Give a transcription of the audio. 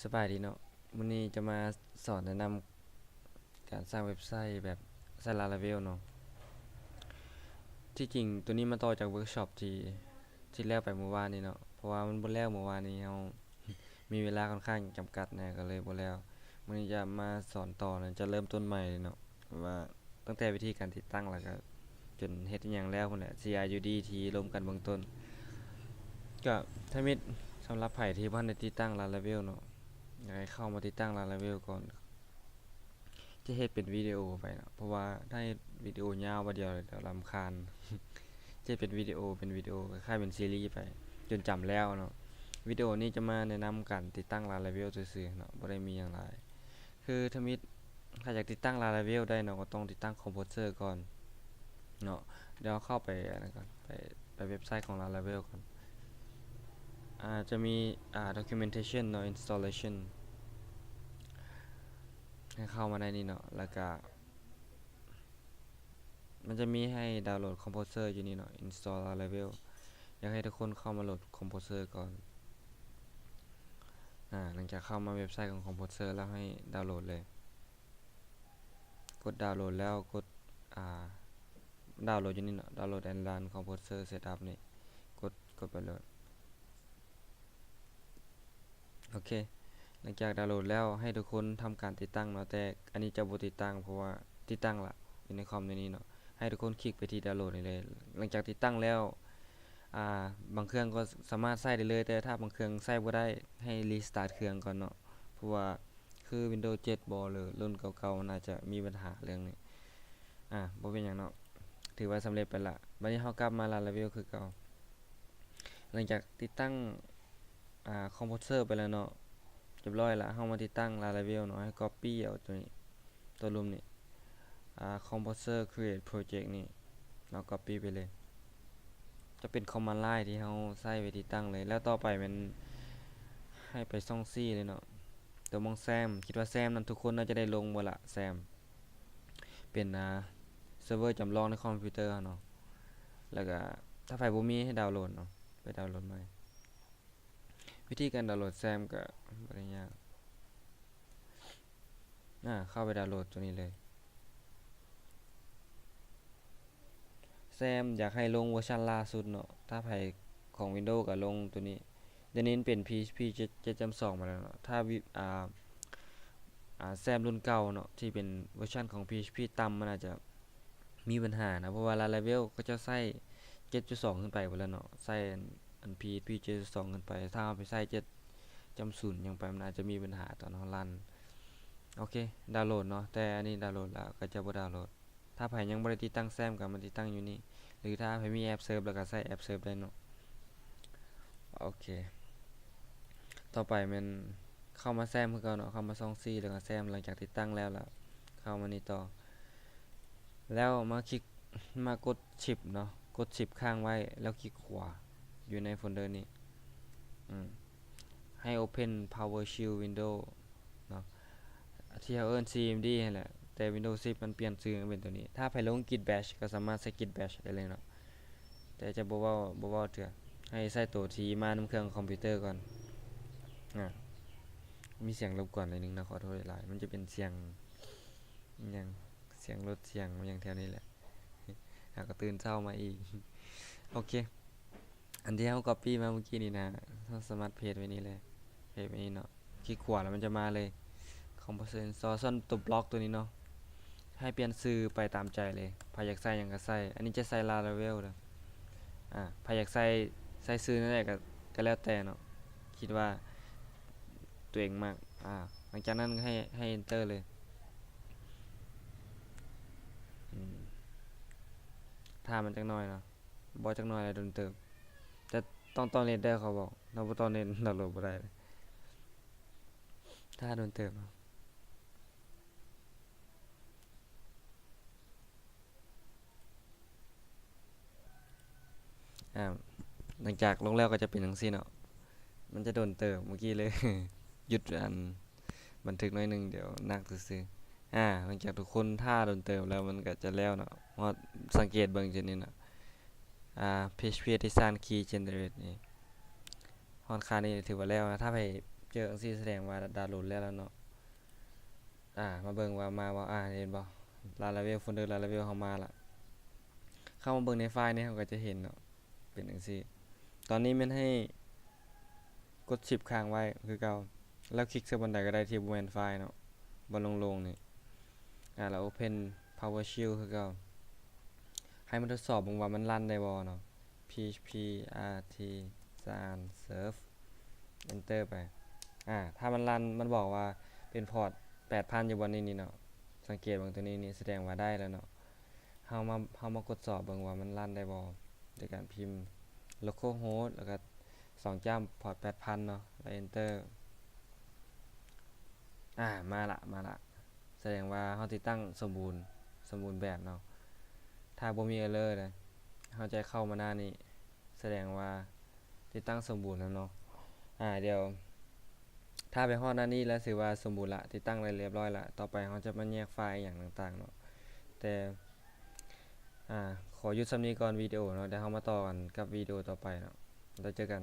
สบายดีเนาะวันนี้จะมาสอนแนะนำการสร้างเว็บไซต์แบบไซต์ Laravel เนาะที่จริงตัวนี้มาต่อจากเวิร์กช็อปที่แล้วไปเมื่อวานนี้เนาะเพราะว่ามันบ่แล้วเมื่อวานนี้เรามีเวลาค่อนข้างจำกัดนะก็เลยบ่แล้ววันนี้จะมาสอนต่อนะจะเริ่มต้นใหม่เลยเนาะว่าตั้งแต่วิธีการติดตั้งแล้วก็จนเฮ็ดอหยังแล้วพุ่นแหละ CRUD ที่รวมกันเบื้องต้นก็ถ้ามิดสำหรับไผที่บ่ทันได้ติดตั้ง Laravel เนาะอยากให้เข้ามาติดตั้ง Laravel ก่อน จะเฮ็ดเป็นวิดีโอไปเนาะเพราะว่าถ้าเฮ็ดวิดีโอยาวว่าเดียวเดี๋ยวรำคาญจะเฮ็ดเป็นวิดีโอคล้ายๆเป็นซีรีส์ไปจนจำแล้วเนาะวิดีโอนี้จะมาแนะนำการติดตั้ง Laravel ซื่อๆเนาะบ่ได้มีหยังหลายคือถ้าอยากติดตั้ง Laravel ได้เนาะก็ต้องติดตั้ง Composer ก่อนเนาะเดี๋ยวเข้าไปอันนั้นก่อนไปเว็บไซต์ของ Laravel ก่อนจะมีdocumentation เนาะ installation ให้เข้ามาในนี้เนาะแล้วก็ มันจะมีให้ดาวน์โหลด Composer อยู่นี่เนาะ install Laravel อยากให้ทุกคนเข้ามาโหลด Composer ก่อนหลังจากเข้ามาเว็บไซต์ของ Composer แล้วให้ดาวน์โหลดเลยกดดาวน์โหลดแล้วกดอ่าดาวน์โหลดอยู่นี่เนาะ download and run Composer setup นี่กดไปเลยโอเคหลังจากดาวน์โหลดแล้วให้ทุกคนทำการติดตั้งเนาะแต่อันนี้จะบ่ติดตั้งเพราะว่าติดตั้งละอยู่ในคอมในนี้เนาะให้ทุกคนคลิกไปที่ดาวน์โหลดนี่เลยหลังจากติดตั้งแล้วอ่าบางเครื่องก็สามารถใช้ได้เลยแต่ถ้าบางเครื่องใช้บ่ได้ให้รีสตาร์ทเครื่องก่อนเนาะเพราะว่าคือ Windows 7บ่หรือรุ่นเก่าๆมันอาจจะมีปัญหาเรื่องนี้บ่เป็นหยังเนาะถือว่าสำเร็จไปละบัดนี้เฮากลับมาLaravelคือเก่าหลังจากติดตั้งComposer ไปแล้วเนาะเรียบร้อยละเฮามาติดตั้ง Laravel เนาะให้ copy เอาตัวนี้ตัวรูปนี้Composer create project นี่เรา copy ไปเลยจะเป็น command line ที่เฮาใช้ไว้ติดตั้งเลยแล้วต่อไปมันให้ไปซ่องซี่เลยเนาะตัวมองแซมคิดว่าแซมนั้นทุกคนน่าจะได้ลงบ่ละแซมเป็นเซิร์ฟเวอร์จำลองในคอมพิวเตอร์เนาะแล้วก็ถ้าไฟบ่มีให้ดาวน์โหลดเนาะไปดาวน์โหลดใหม่วิธีการดาวน์โหลดแซมก็บ่ได้ยากเข้าไปดาวน์โหลดตัวนี้เลยแซมอยากให้ลงเวอร์ชันล่าสุดเนาะถ้าไผของ Windows ก็ลงตัวนี้เดี๋ยวนี้เป็น PHP 7.2มาแล้วเนาะถ้าแซมรุ่นเก่าเนาะที่เป็นเวอร์ชันของ PHP ต่ำมันอาจจะมีปัญหานะเพราะว่า Laravel ก็จะใช้7.2ขึ้นไปหมดแล้วเนาะใช้PHP 7.2ขึ้นไปถ้าเอาไปใช้7.0ยังไปมันอาจจะมีปัญหาตอนเรารันโอเคดาวน์โหลดเนาะแต่อันนี้ดาวน์โหลดแล้วก็จะบ่ดาวน์โหลดถ้าไผยังบ่ได้ติดตั้งแซมก็มาติดตั้งอยู่นี่หรือถ้าไผมีแอปเซิร์ฟแล้วก็ใช้แอปเซิร์ฟได้เนาะโอเคต่อไปมันเข้ามาแซมคือเก่าเนาะเข้ามาซ่องซี่แล้วก็แซมหลังจากติดตั้งแล้วเข้ามานี่ต่อแล้วมาคลิกมากดชิปเนาะกดชิปค้างไว้แล้วคลิกขวาอยู่ในโฟลเดอร์นี้ให้ Open PowerShell Window เนาะที่เขาเอิ้น CMD นั่นแหละแต่ Windows 10มันเปลี่ยนชื่อเป็นตัวนี้ถ้าไผลง Git Bash ก็สามารถใช้ Git Bash ได้เลยเนาะแต่จะบ่เว้าเถื่อให้ใส่ตัวที่มานำเครื่องคอมพิวเตอร์ก่อนอ่ามีเสียงรบกวนหน่อยนึงนะขอโทษหลายมันจะเป็นเสียงอิหยังเสียงรถเสียงอิหยังแถวนี้แหละก็ตื่นเช้ามาอีกโอเคอันที่เรา copy มาเมื่อกี้นี่นะเราสามารถเพจไว้นี่เลยเพจไว้นี่เนาะคลิกขวาแล้วมันจะมาเลย Composer Install ส่วนตัวบล็อกตัวนี้เนาะให้เปลี่ยนชื่อไปตามใจเลยใครอยากใส่หยังก็ใส่อันนี้จะใส่ Laravel เด้อใครอยากใส่ชื่อนั่นแหละก็แล้วแต่เนาะคิดว่าตัวเองมากหลังจากนั้นให้ enter เลยถ้ามันจักหน่อยเนาะบ่จักหน่อยแล้วโดนเติบแต่ต้องเน็ตเด้อเขาบอกเราบ่ต้องเน็ตดาวน์โหลดบ่ได้เลยถ้าโดนเติบเนาะอ่าหลังจากลงแล้วก็จะเป็นจังซี่เนาะมันจะโดนเติบเมื่อกี้เลยหยุดบันทึกหน่อยนึงเดี๋ยวนักซื่อๆหลังจากทุกคนท่าโดนเติบแล้วมันก็จะแล้วเนาะเพราะสังเกตเบิ่งจังนี้เนาะPHP Artisan Key Generate นี่ค่อนข้างนี่ถือว่าแล้วนะถ้าไป เจอจังซี่แสดงว่าดาวน์โหลดแล้วเนาะมาเบิ่งว่ามาบ่เห็นบ่Laravel folder Laravel เข้ามาละเข้ามาเบิ่งในไฟล์นี่เราก็จะเห็นเนาะเป็นจังซี่ตอนนี้มันให้กดชิปค้างไว้คือเก่าแล้วคลิกซะบนใดก็ได้ที่บ่แม่นไฟล์เนาะบ่ลงๆนี่แล้ว Open PowerShell คือเก่าให้มันทดสอบเบิ่งว่ามันรันได้บ่เนาะ php rt san serve enter ไปถ้ามันรันมันบอกว่าเป็นพอร์ต 8,000 อยู่บนนี้นี่เนาะสังเกตเบิ่งตัวนี้นี่แสดงว่าได้แล้วเนาะเฮามากดสอบเบิ่งว่ามันรันได้บ่โดยการพิมพ์ localhost แล้วก็2จ้ำพอร์ต 8,000 เนาะแล้ว enter มาละแสดงว่าเฮาติดตั้งสมบูรณ์แบบเนาะถ้าบ่มี error เลยเฮาจะเข้ามาหน้านี้แสดงว่าติดตั้งสมบูรณ์แล้วเนาะเดี๋ยวถ้าไปฮอดหน้านี้แล้วถือว่าสมบูรณ์ละติดตั้งได้เรียบร้อยละต่อไปเฮาจะมาแยกไฟล์อย่างต่างๆเนาะแต่ขอหยุดส่ำนี้ก่อนวิดีโอเนาะเดี๋ยวเฮามาต่อกันกับวิดีโอต่อไปเนาะแล้วเจอกัน